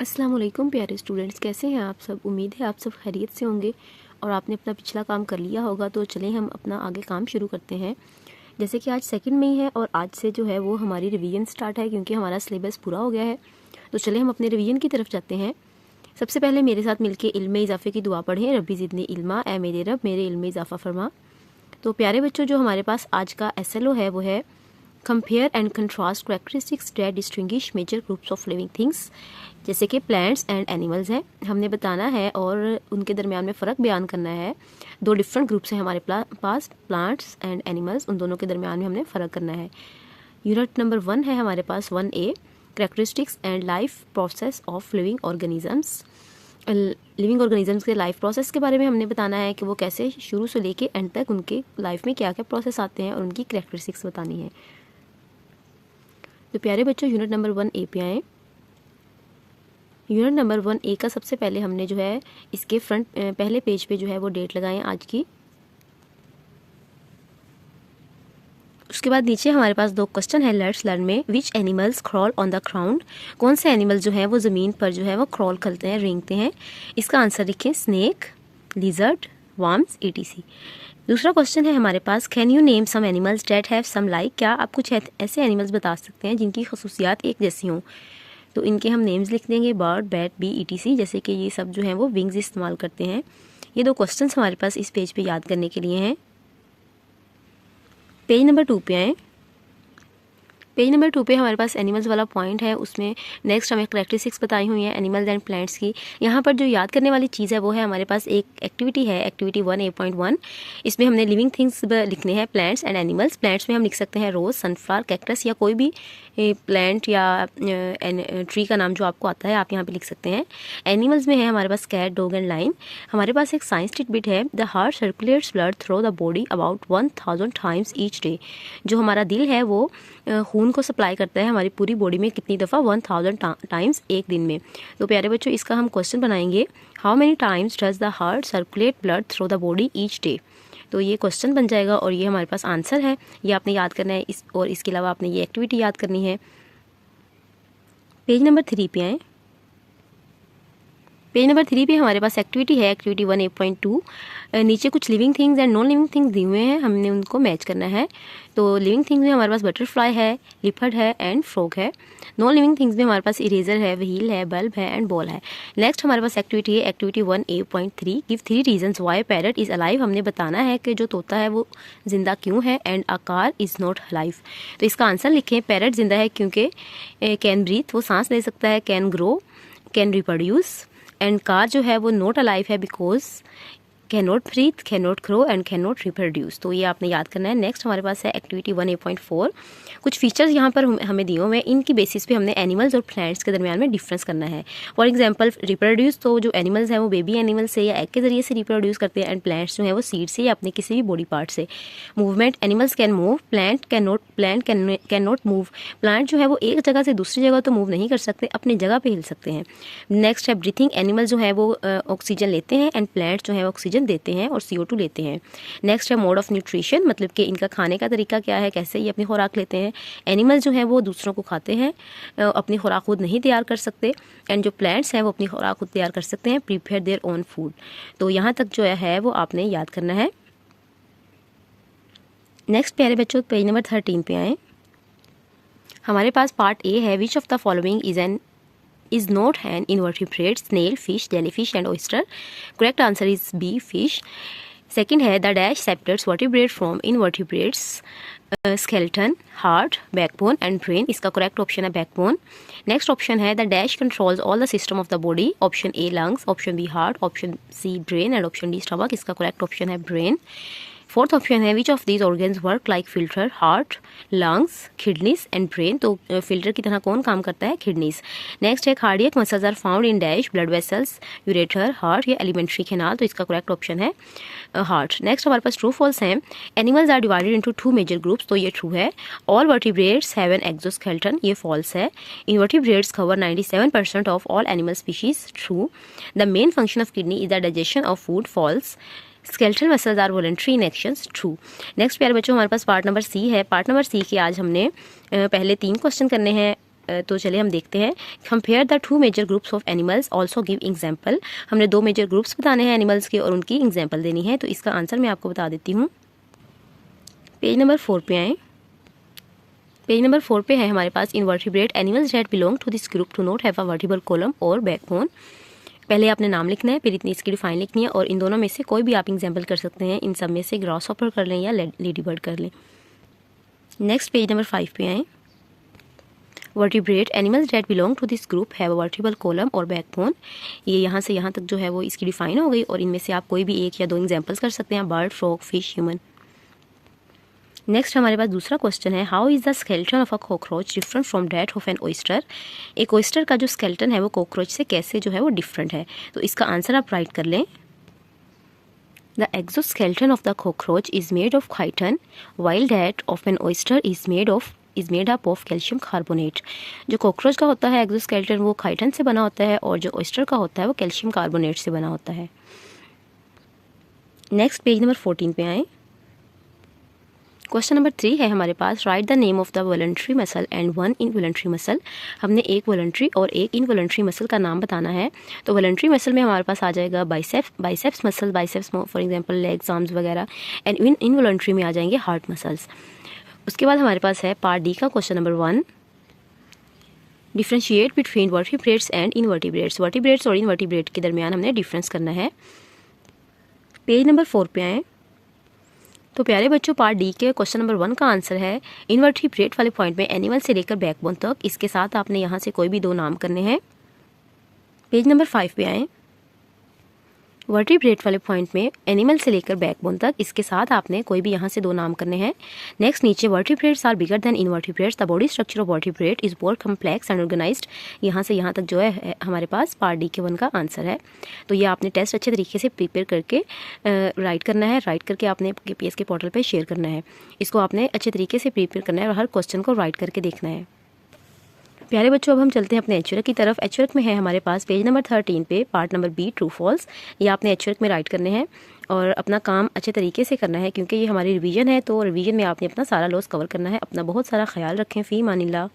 अस्सलाम वालेकुम प्यारे स्टूडेंट्स, कैसे हैं आप सब। उम्मीद है आप सब खैरियत से होंगे और आपने अपना पिछला काम कर लिया होगा। तो चलें हम अपना आगे काम शुरू करते हैं। जैसे कि आज 2 मई है और आज से जो है वो हमारी रिवीजन स्टार्ट है, क्योंकि हमारा सिलेबस पूरा हो गया है। तो चलें हम अपने रिवीजन की तरफ जाते हैं। सबसे पहले मेरे साथ मिलके इल्म में इजाफे की दुआ पढ़ें। रब्बी ज़िदनी इल्मा, ए मेरे रब मेरे इल्म में इजाफा फरमा। तो प्यारे बच्चों, जो हमारे पास आज का SLO है वो है compare and contrast characteristics that distinguish major groups of living things. जैसे कि प्लांट्स एंड एनिमल्स हैं, हमने बताना है और उनके दरमियान में फ़र्क बयान करना है। 2 डिफरेंट ग्रुप्स हैं हमारे पास, प्लांट्स एंड एनिमल्स, उन दोनों के दरमियान में हमने फ़र्क करना है। यूनिट नंबर 1 है हमारे पास 1A, characteristics and life process of living organisms. Living organisms के लाइफ प्रोसेस के बारे में हमने बताना है कि वो कैसे शुरू से लेके एंड तक उनके लाइफ में क्या क्या प्रोसेस आते हैं और उनकी कैरेक्टरिस्टिक्स बतानी है। तो प्यारे बच्चों, यूनिट नंबर 1A पे आएँ। यूनिट नंबर 1A का सबसे पहले हमने जो है इसके फ्रंट पहले पेज पे जो है वो डेट लगाएं आज की। उसके बाद नीचे हमारे पास 2 क्वेश्चन है लेट्स लर्न में। Which animals crawl on the ground, कौन से एनिमल जो है वो ज़मीन पर जो है वो क्रॉल करते हैं, रेंगते हैं। इसका आंसर लिखें स्नेक, लिजर्ड, वर्म्स, ETC। दूसरा क्वेश्चन है हमारे पास can you name some animals that have some like, क्या आप कुछ ऐसे एनिमल्स बता सकते हैं जिनकी खसूसियात एक जैसी हों। तो इनके हम नेम्स लिख देंगे बर्ड, बैट, बी, ETC। जैसे कि ये सब जो हैं वो विंग्स इस्तेमाल करते हैं। ये 2 क्वेश्चंस हमारे पास इस पेज पे याद करने के लिए हैं। पेज नंबर 2 पे आएँ। पेज नंबर 2 पे हमारे पास एनिमल्स वाला पॉइंट है, उसमें नेक्स्ट हमें कैरेक्टरिस्टिक्स बताई हुई हैं एनिमल्स एंड प्लांट्स की। यहाँ पर जो याद करने वाली चीज़ है वो है हमारे पास एक एक्टिविटी है, एक्टिविटी 1A.1। इसमें हमने लिविंग थिंग्स लिखने हैं, प्लांट्स एंड एनिमल्स। प्लांट्स में हम लिख सकते हैं रोज़, सनफ्लावर, कैक्टस या कोई भी प्लांट या ट्री का नाम जो आपको आता है आप यहाँ पे लिख सकते हैं। एनिमल्स में है हमारे पास कैट, डॉग एंड लाइन। हमारे पास एक साइंस टिडबिट है, the heart circulates blood through the body about 1000 times each day. जो हमारा दिल है वो खून को सप्लाई करता है हमारी पूरी बॉडी में कितनी दफ़ा, 1000 टाइम्स एक दिन में। तो प्यारे बच्चों, इसका हम क्वेश्चन बनाएंगे, how many times does the heart circulate blood through the body each day. तो ये क्वेश्चन बन जाएगा और ये हमारे पास आंसर है। ये आपने याद करना है और इसके अलावा आपने ये एक्टिविटी याद करनी है। पेज नंबर 3 पे आएँ। पेज नंबर 3 पे हमारे पास एक्टिविटी है, एक्टिविटी 1A.2। नीचे कुछ living things and non living things दिए हुए हैं, हमने उनको मैच करना है। तो लिविंग थिंग्स में हमारे पास बटरफ्लाई है, लिपर्ड है एंड फ्रॉग है। नॉन लिविंग थिंग्स में हमारे पास इरेजर है, व्हील है, बल्ब है एंड बॉल है। नेक्स्ट हमारे पास एक्टिविटी है, activity 1A.3, give 3 reasons why parrot is alive. हमने बताना है कि जो तोता है वो जिंदा क्यों है and a car is not alive. तो इसका आंसर लिखें, पैरट जिंदा है क्योंकि कैन ब्रीथ, वो सांस ले सकता है, can grow, can reproduce, and car जो है वो नॉट अलाइव है because can not breathe, can not grow and can not reproduce. तो ये आपने याद करना है। नेक्स्ट हमारे पास है एक्टिविटी 1A.4। कुछ फीचर्स यहाँ पर हमें दिए हुए हैं, इनकी बेसिस पे हमने एनिमल्स और प्लांट्स के दरमियान में डिफरेंस करना है। फॉर एग्जांपल रिप्रोड्यूस, तो जो एनिमल्स हैं वो बेबी एनिमल से या एग के जरिए से रिप्रोड्यूस करते हैं, एंड प्लांट्स जो है वो सीड से या अपने किसी भी बॉडी पार्ट से। Movement, animals can move, plant can not move. Plant जो है वो एक जगह से दूसरी जगह तो मूव नहीं कर सकते, अपनी जगह पे हिल सकते हैं। नेक्स्ट है ब्रीथिंग, एनिमल जो है वो ऑक्सीजन लेते हैं एंड प्लांट जो है ऑक्सीजन देते हैं और CO2 लेते हैं। नेक्स्ट है मोड ऑफ न्यूट्रिशन, मतलब कि इनका खाने का तरीका क्या है, कैसे ये अपनी खुराक लेते हैं। एनिमल जो है वो दूसरों को खाते हैं, अपनी खुराक खुद नहीं तैयार कर सकते, एंड जो प्लांट्स हैं वो अपनी खुराक खुद तैयार कर सकते हैं, प्रिपेयर देयर ओन फूड। तो यहाँ तक जो है वो आपने याद करना है। नेक्स्ट प्यारे बच्चों, पेज नंबर 13 पे आएँ। हमारे पास पार्ट A है, which of the following is not an invertebrate, snail, fish, jellyfish and oyster. Correct answer is B, fish. Second है, the dash separates vertebrate from invertebrates, skeleton, heart, backbone and brain. इसका correct option है backbone. Next option है, the dash controls all the system of the body. Option A lungs, option B heart, option C brain and option D stomach. इसका correct option है brain. Fourth option है, which of these organs work like filter, heart, lungs, kidneys and brain. तो filter की तरह कौन काम करता है, किडनीज। नेक्स्ट है, cardiac muscles are found in dash, blood vessels, ureter, heart या एलिमेंट्री कैनाल। तो इसका करेक्ट ऑप्शन है हार्ट। नेक्स्ट हमारे पास ट्रू फॉल्स हैं, animals are divided into 2 major groups. तो ये ट्रू है। All vertebrates have N exoskeleton, ये फॉल्स है। Invertebrates cover 97% of all animal species, true. The main function of kidney is the digestion of food, false. Skeletal muscles are voluntary in actions, true. Next प्यारे बच्चों, हमारे पास part number C है। Part number C के आज हमने पहले 3 question करने हैं तो चलिए हम देखते हैं। Compare the 2 major groups of animals, also give example. हमने 2 मेजर ग्रुप्स बताने हैं एनिमल्स के और उनकी एग्जाम्पल देनी है। तो इसका आंसर मैं आपको बता देती हूँ। पेज नंबर 4 पे आएँ। पेज नंबर 4 पे है हमारे पास invertebrate animals that belong to this group to not have a vertebral column और बैकबोन। पहले आपने नाम लिखना है, फिर इतनी इसकी डिफाइन लिखनी है और इन दोनों में से कोई भी आप एग्जाम्पल कर सकते हैं। इन सब में से ग्रास हॉपर कर लें या लेडी बर्ड कर लें। नेक्स्ट पेज नंबर 5 पे आएँ। Vertebrate animals that belong to this group have a vertebral column और बैकबोन। ये यहाँ से यहाँ तक जो है वो इसकी डिफाइन हो गई और इनमें से आप कोई भी 1 या 2 एग्जाम्पल्स कर सकते हैं, bird, frog, fish, human. Next हमारे पास दूसरा क्वेश्चन है, how is the skeleton of a cockroach different from that of an oyster. एक ऑयस्टर का जो स्केलेटन है वो कॉकरोच से कैसे जो है वो डिफरेंट है। तो इसका आंसर आप राइट कर लें। The exoskeleton of the cockroach is made of chitin while that of an oyster is made up of calcium carbonate. जो कॉकरोच का होता है एक्सोस्केलेटन वो खाइटन से बना होता है और जो ऑयस्टर का होता है वो कैल्शियम कार्बोनेट से बना होता है। नेक्स्ट पेज नंबर 14 पे आएँ। क्वेश्चन नंबर 3 है हमारे पास, right the name of the voluntary muscle and 1 involuntary muscle. हमने एक वॉलंटरी और एक इनवॉलंटरी मसल का नाम बताना है। तो वॉलंटरी मसल में हमारे पास आ जाएगा biceps muscle, biceps for example legs, arms वगैरह। एंड इनवॉलंटरी में आ जाएंगे हार्ट मसल्स। उसके बाद हमारे पास है पार्ट डी का question number 1, differentiate between vertebrates and invertebrates. Vertebrates और इनवर्टिब्रेट के दरमियान हमने डिफरेंस करना है। पेज नंबर 4 पे आएँ। तो प्यारे बच्चों, पार्ट डी के क्वेश्चन नंबर 1 का आंसर है इनवर्टिब्रेट वाले पॉइंट में एनिमल से लेकर बैकबोन तक। इसके साथ आपने यहाँ से कोई भी 2 नाम करने हैं। पेज नंबर 5 पे आएँ। वर्टिब्रेट वाले पॉइंट में एनिमल से लेकर बैकबोन तक, इसके साथ आपने कोई भी यहाँ से 2 नाम करने हैं। नेक्स्ट नीचे, vertebrates are bigger than invertebrates, the body structure of vertebrate is more complex and organised. यहाँ से यहाँ तक जो है हमारे पास पार्ट डी के 1 का आंसर है। तो ये आपने टेस्ट अच्छे तरीके से प्रिपेयर करके राइट करना है। राइट करके आपने KPS के पोर्टल पर शेयर करना है। इसको आपने अच्छे तरीके से प्रिपेयर करना है और हर क्वेश्चन को राइट करके देखना है। प्यारे बच्चों, अब हम चलते हैं अपने एचवर्क की तरफ। एचवर्क में है हमारे पास पेज नंबर 13 पे part number B, true false. ये आपने एचवर्क में राइट करने हैं और अपना काम अच्छे तरीके से करना है क्योंकि ये हमारी रिवीजन है। तो रिवीजन में आपने अपना सारा लॉस कवर करना है। अपना बहुत सारा ख्याल रखें। फ़ी मानिल्लाह।